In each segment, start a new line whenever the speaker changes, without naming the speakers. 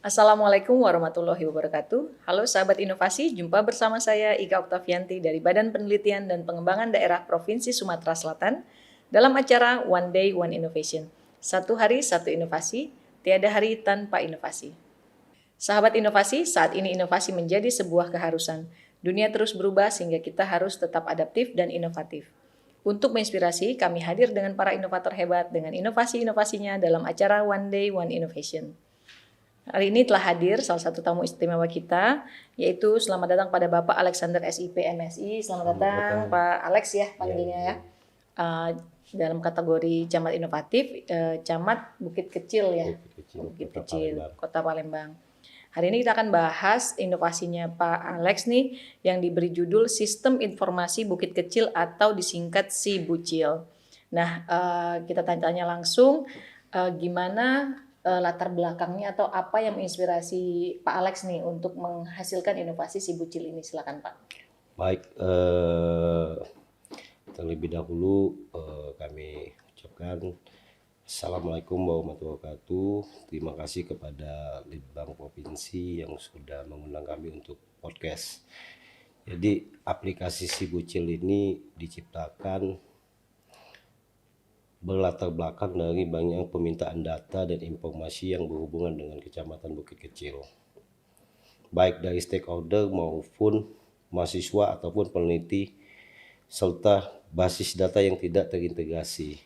Assalamualaikum warahmatullahi wabarakatuh. Halo sahabat inovasi, jumpa bersama saya Ika Oktavianti dari Badan Penelitian dan Pengembangan Daerah Provinsi Sumatera Selatan dalam acara One Day One Innovation. Satu hari satu inovasi, tiada hari tanpa inovasi. Sahabat inovasi, saat ini inovasi menjadi sebuah keharusan. Dunia terus berubah sehingga kita harus tetap adaptif dan inovatif. Untuk menginspirasi, kami hadir dengan para inovator hebat dengan inovasi-inovasinya dalam acara One Day One Innovation. Hari ini telah hadir salah satu tamu istimewa kita, yaitu selamat datang pada Bapak Alexander SIP MSI. Selamat datang Pak Alex ya panggilnya ya. Dalam kategori camat inovatif, camat Bukit Kecil ya. Bukit Kecil, Kota Palembang. Hari ini kita akan bahas inovasinya Pak Alex nih yang diberi judul Sistem Informasi Bukit Kecil atau disingkat SIBUCIL. Nah, kita tanya-tanya langsung gimana latar belakangnya atau apa yang menginspirasi Pak Alex nih untuk menghasilkan inovasi SIBUCIL ini. Silakan Pak.
Baik, terlebih dahulu kami ucapkan Assalamualaikum warahmatullahi wabarakatuh. Terima kasih kepada Litbang Provinsi yang sudah mengundang kami untuk podcast. Jadi aplikasi SIBUCIL ini diciptakan berlatar belakang dari banyak permintaan data dan informasi yang berhubungan dengan Kecamatan Bukit Kecil, baik dari stakeholder maupun mahasiswa ataupun peneliti, serta basis data yang tidak terintegrasi,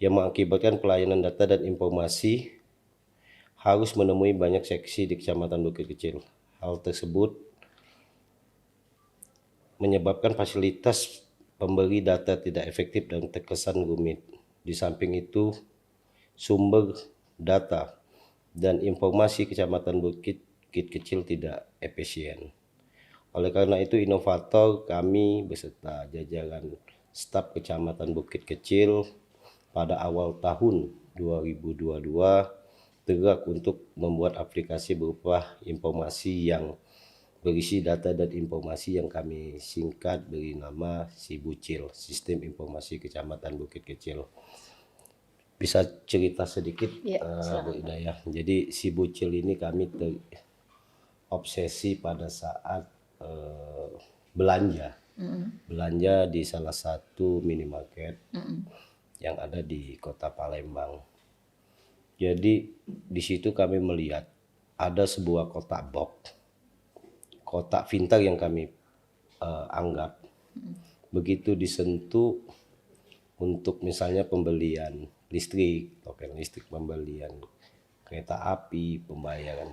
yang mengakibatkan pelayanan data dan informasi harus menemui banyak seksi di Kecamatan Bukit Kecil. Hal tersebut menyebabkan fasilitas pemberi data tidak efektif dan terkesan rumit. Di samping itu, sumber data dan informasi Kecamatan Bukit Kecil tidak efisien. Oleh karena itu, inovator kami beserta jajaran staf Kecamatan Bukit Kecil pada awal tahun 2022 tergerak untuk membuat aplikasi berupa informasi yang berisi data dan informasi yang kami singkat beri nama SIBUCIL, Sistem Informasi Kecamatan Bukit Kecil. Bisa cerita sedikit Bu Ida ya. Jadi SIBUCIL ini kami terobsesi pada saat belanja di salah satu minimarket yang ada di Kota Palembang. Jadi di situ kami melihat ada sebuah kotak box, kotak pintar yang kami anggap begitu disentuh untuk misalnya pembelian listrik, token listrik, pembelian kereta api, pembayaran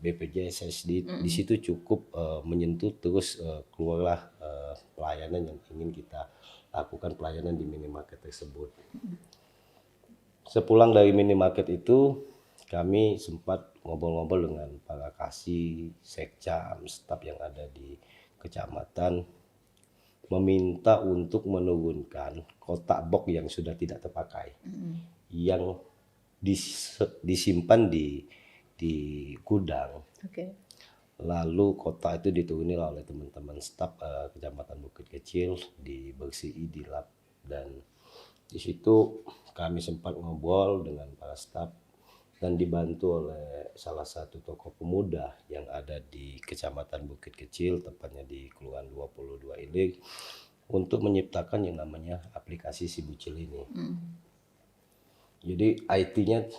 BPJS di situ cukup menyentuh, terus keluarlah pelayanan yang ingin kita lakukan, pelayanan di minimarket tersebut. Sepulang dari minimarket itu kami sempat ngobrol-ngobrol dengan para kasih, sekcam, staf yang ada di kecamatan, meminta untuk menurunkan kotak box yang sudah tidak terpakai, yang disimpan di gudang. Lalu kotak itu dituruni oleh teman-teman staf Kecamatan Bukit Kecil, dibersih, dilap, dan di situ kami sempat ngobrol dengan para staf dan dibantu oleh salah satu tokoh pemuda yang ada di Kecamatan Bukit Kecil, tepatnya di Kelurahan 22 Ilir, untuk menciptakan yang namanya aplikasi SIBUCIL ini. Jadi IT-nya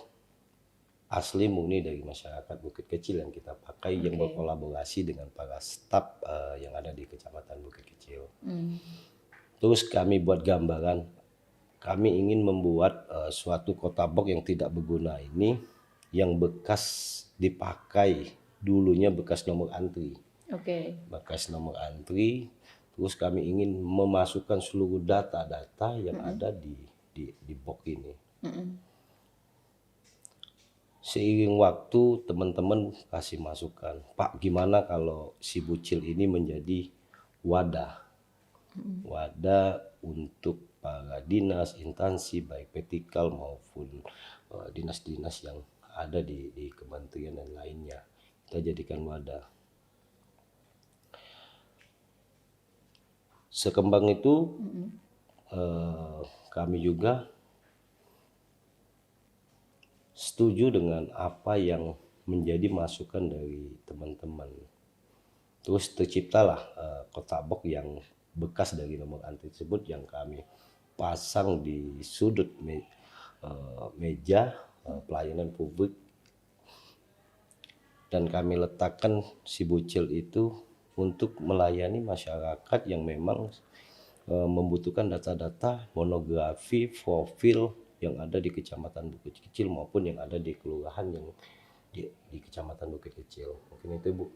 asli murni dari masyarakat Bukit Kecil yang kita pakai, yang berkolaborasi dengan para staf yang ada di Kecamatan Bukit Kecil. Terus kami buat gambaran, kami ingin membuat suatu kotak box yang tidak berguna ini, yang bekas dipakai, dulunya bekas nomor antri. Bekas nomor antri, terus kami ingin memasukkan seluruh data-data yang ada di box ini. Seiring waktu teman-teman kasih masukan, Pak, gimana kalau SIBUCIL ini menjadi wadah untuk para dinas, instansi baik vertikal maupun dinas-dinas yang ada di kementerian dan lainnya. Kita jadikan wadah. Sekembang itu kami juga setuju dengan apa yang menjadi masukan dari teman-teman. Terus terciptalah kotak box yang bekas dari nomor antrian tersebut yang kami pasang di sudut meja pelayanan publik, dan kami letakkan si Bucil itu untuk melayani masyarakat yang memang membutuhkan data-data monografi profil yang ada di Kecamatan Bukit Kecil maupun yang ada di kelurahan yang di Kecamatan Bukit Kecil. Mungkin itu Bu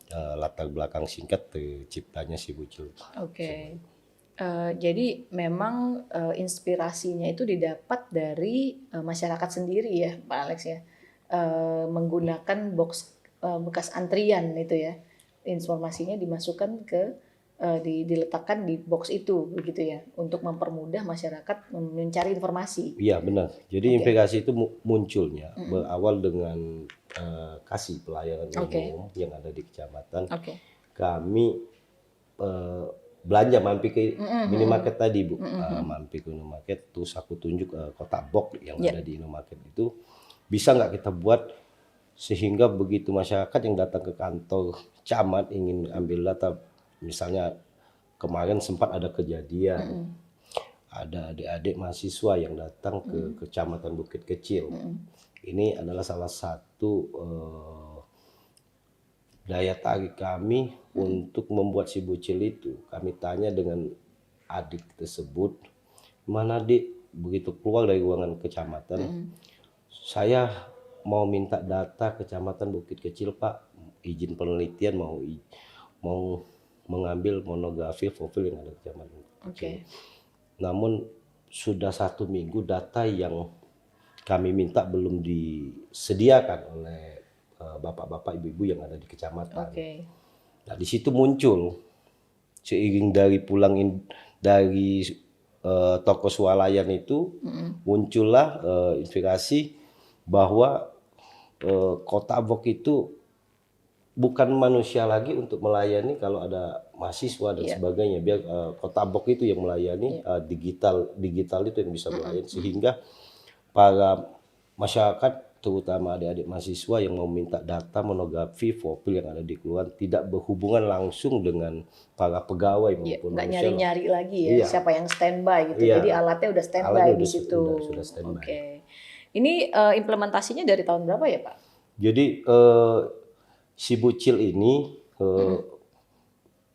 latar belakang singkat terciptanya si Bucil.
Oke. Jadi memang inspirasinya itu didapat dari masyarakat sendiri ya Pak Alex ya. Menggunakan box bekas antrian itu ya. Informasinya dimasukkan ke diletakkan di box itu begitu ya untuk mempermudah masyarakat mencari informasi.
Iya benar. Jadi
Oke.
inspirasi itu munculnya berawal dengan kasih pelayanan
Oke.
umum yang ada di kecamatan.
Oke.
Kami belanja mampir ke minimarket tadi Bu, mampir ke minimarket, terus aku tunjuk kotak box yang ada di minimarket itu bisa nggak kita buat sehingga begitu masyarakat yang datang ke kantor camat ingin ambil data, misalnya kemarin sempat ada kejadian ada adik-adik mahasiswa yang datang ke Kecamatan Bukit Kecil. Ini adalah salah satu daya tarik kami untuk membuat si Bucil itu. Kami tanya dengan adik tersebut, mana Dik, begitu keluar dari ruangan kecamatan, saya mau minta data Kecamatan Bukit Kecil Pak, izin penelitian, mau mengambil monografi profil yang ada di Kecamatan Bukit Kecil. Namun sudah 1 minggu data yang kami minta belum disediakan oleh bapak-bapak ibu-ibu yang ada di kecamatan. Nah di situ muncul seiring dari pulangin dari toko swalayan itu muncullah inspirasi bahwa kotak box itu bukan manusia lagi untuk melayani kalau ada mahasiswa dan sebagainya, biar kotak box itu yang melayani, digital itu yang bisa melayani, sehingga para masyarakat terutama adik-adik mahasiswa yang mau minta data monografi profil yang ada di kelurahan tidak berhubungan langsung dengan para pegawai maupun
nggak nyari-nyari lagi ya siapa yang standby gitu. Jadi alatnya udah standby di situ.
Sudah standby.
Oke. Ini implementasinya dari tahun berapa ya Pak?
Jadi si Bucil ini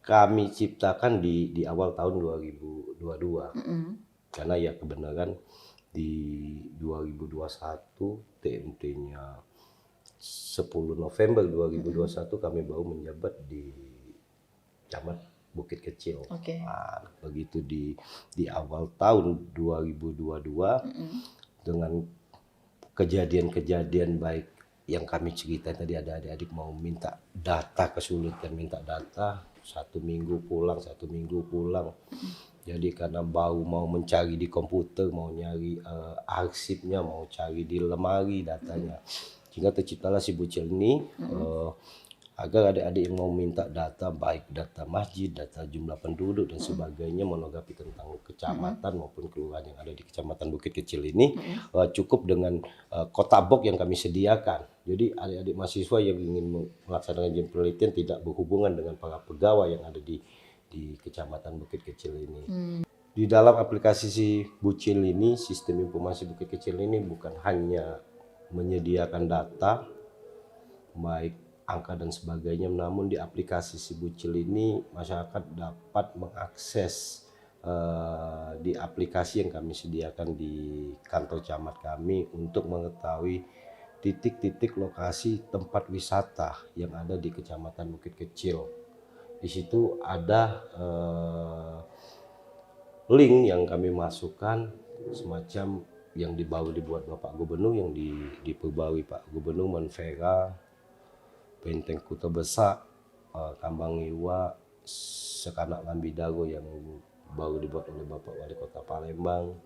kami ciptakan di awal tahun 2022. Karena ya kebenaran di 2021 TMT-nya 10 November 2021 kami baru menjabat di Camat Bukit Kecil. Nah, begitu di awal tahun 2022 dengan kejadian-kejadian baik yang kami cerita tadi, ada adik-adik mau minta data, kesulitan minta data, 1 minggu pulang. Jadi karena baru mau mencari di komputer, mau nyari arsipnya, mau cari di lemari datanya, sehingga terciptalah si Bucil ini agar adik-adik yang mau minta data, baik data masjid, data jumlah penduduk dan sebagainya, monografi tentang kecamatan maupun kelurahan yang ada di Kecamatan Bukit Kecil ini, cukup dengan kotak box yang kami sediakan. Jadi adik-adik mahasiswa yang ingin melaksanakan penelitian tidak berhubungan dengan para pegawai yang ada di Kecamatan Bukit Kecil ini. Di dalam aplikasi si Bucil ini, sistem informasi Bukit Kecil ini bukan hanya menyediakan data baik angka dan sebagainya, namun di aplikasi si Bucil ini masyarakat dapat mengakses di aplikasi yang kami sediakan di kantor camat kami untuk mengetahui titik-titik lokasi tempat wisata yang ada di Kecamatan Bukit Kecil. Di situ ada link yang kami masukkan semacam yang dibuat Bapak Gubernur, yang diperbarui Pak Gubernur, Monvera, Benteng Kuta Besar, Kambang Iwa, Sekanak Lambidago yang baru dibuat oleh Bapak Wali Kota Palembang,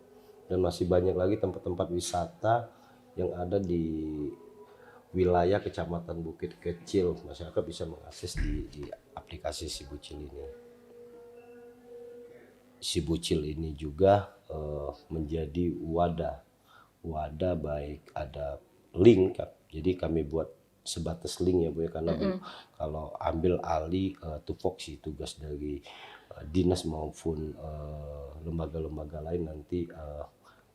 dan masih banyak lagi tempat-tempat wisata yang ada di wilayah Kecamatan Bukit Kecil. Masyarakat bisa mengakses di aplikasi si Bucil ini. Si Bucil ini juga menjadi wadah baik ada link, jadi kami buat sebatas link ya Bu ya, karena kalau ambil alih tupoksi tugas dari dinas maupun lembaga-lembaga lain nanti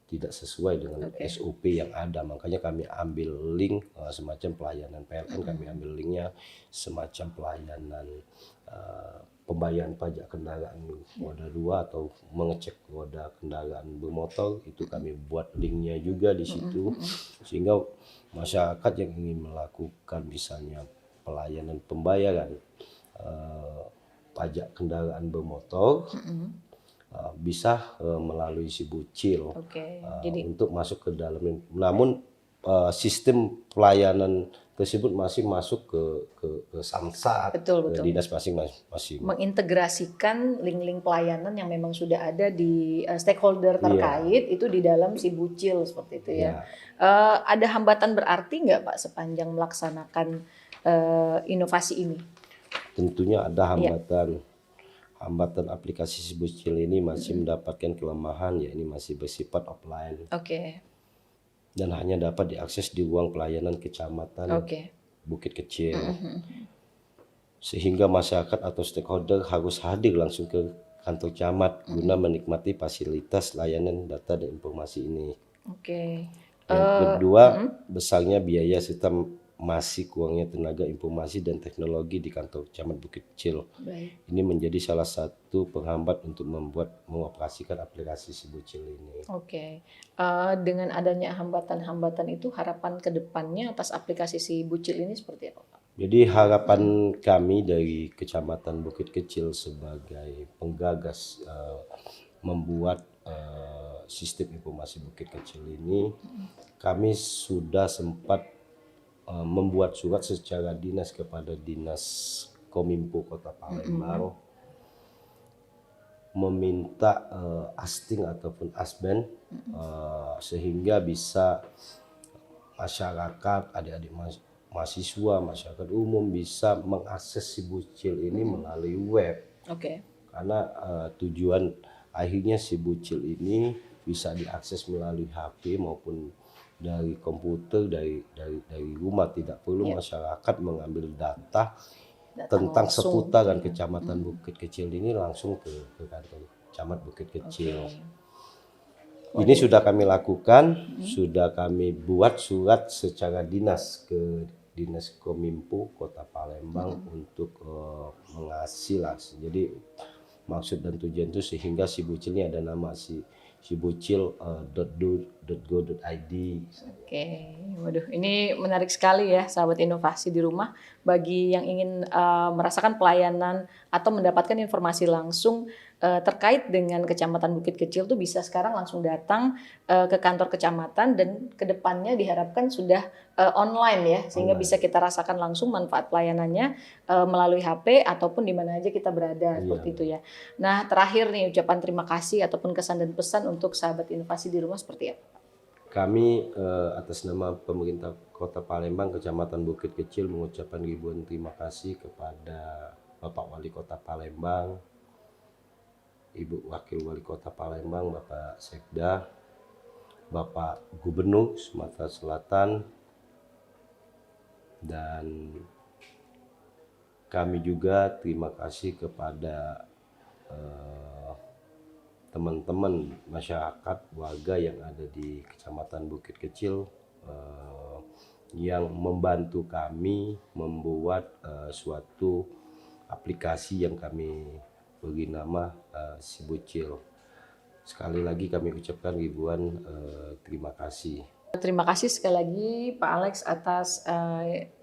tidak sesuai dengan SOP yang ada, makanya kami ambil link semacam pelayanan PLN, kami ambil linknya semacam pelayanan pembayaran pajak kendaraan roda 2 atau mengecek roda kendaraan bermotor, itu kami buat linknya juga di situ, sehingga masyarakat yang ingin melakukan misalnya pelayanan pembayaran pajak kendaraan bermotor bisa melalui si Bucil untuk masuk ke dalam. Namun sistem pelayanan tersebut masih masuk ke Samsat,
betul.
dinas masing-masing.
Mengintegrasikan link-link pelayanan yang memang sudah ada di stakeholder terkait itu di dalam si Bucil seperti itu ya. Ada hambatan berarti nggak Pak sepanjang melaksanakan inovasi ini? Tentunya
ada hambatan. Hambatan aplikasi si Bucil ini masih mendapatkan kelemahan, ya ini masih bersifat offline. Dan hanya dapat diakses di ruang pelayanan kecamatan Bukit Kecil. Sehingga masyarakat atau stakeholder harus hadir langsung ke kantor camat guna menikmati fasilitas layanan data dan informasi ini. Yang kedua, besarnya biaya serta masih kurangnya tenaga informasi dan teknologi di kantor camat Bukit Kecil. Ini menjadi salah satu penghambat untuk mengoperasikan aplikasi si Bucil ini.
Dengan adanya hambatan-hambatan itu, harapan ke depannya atas aplikasi si Bucil ini seperti apa Pak?
Jadi harapan kami dari Kecamatan Bukit Kecil sebagai penggagas membuat sistem informasi Bukit Kecil ini, kami sudah sempat membuat surat secara dinas kepada Dinas Kominfo Kota Palembang, meminta Asting ataupun Asben sehingga bisa masyarakat, adik-adik mahasiswa, masyarakat umum bisa mengakses si Bucil ini melalui web. Karena tujuan akhirnya si Bucil ini bisa diakses melalui HP maupun dari komputer, dari rumah, tidak perlu masyarakat mengambil data tentang seputaran Kecamatan Bukit Kecil ini langsung ke kantor Camat Bukit Kecil. Ini sudah kami lakukan, sudah kami buat surat secara dinas ke Dinas Kominfo Kota Palembang untuk mengasih lah. Jadi maksud dan tujuan itu sehingga si Bucil ini ada nama si bucil.go.id.
Waduh, ini menarik sekali ya sahabat inovasi di rumah. Bagi yang ingin merasakan pelayanan atau mendapatkan informasi langsung terkait dengan Kecamatan Bukit Kecil tuh bisa sekarang langsung datang ke kantor kecamatan, dan kedepannya diharapkan sudah online ya, sehingga bisa kita rasakan langsung manfaat pelayanannya melalui HP ataupun di mana aja kita berada, seperti itu ya. Nah, terakhir nih ucapan terima kasih ataupun kesan dan pesan untuk sahabat inovasi di rumah seperti apa?
Kami atas nama pemerintah Kota Palembang, Kecamatan Bukit Kecil mengucapkan ribuan terima kasih kepada Bapak Wali Kota Palembang, Ibu Wakil Wali Kota Palembang, Bapak Sekda, Bapak Gubernur Sumatera Selatan, dan kami juga terima kasih kepada teman-teman masyarakat warga yang ada di Kecamatan Bukit Kecil yang membantu kami membuat suatu aplikasi yang kami beri nama si Bucil. Sekali lagi kami ucapkan ribuan terima kasih.
Terima kasih sekali lagi Pak Alex atas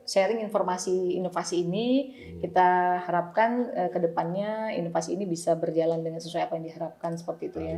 sharing informasi inovasi ini. Kita harapkan ke depannya inovasi ini bisa berjalan dengan sesuai apa yang diharapkan, seperti itu ya.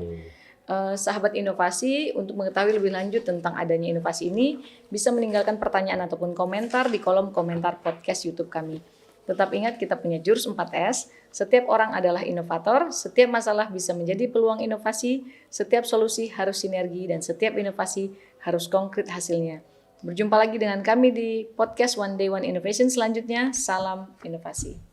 Sahabat inovasi, untuk mengetahui lebih lanjut tentang adanya inovasi ini, bisa meninggalkan pertanyaan ataupun komentar di kolom komentar podcast YouTube kami. Tetap ingat, kita punya jurus 4S, setiap orang adalah inovator, setiap masalah bisa menjadi peluang inovasi, setiap solusi harus sinergi, dan setiap inovasi harus konkret hasilnya. Berjumpa lagi dengan kami di podcast One Day One Innovation selanjutnya. Salam inovasi.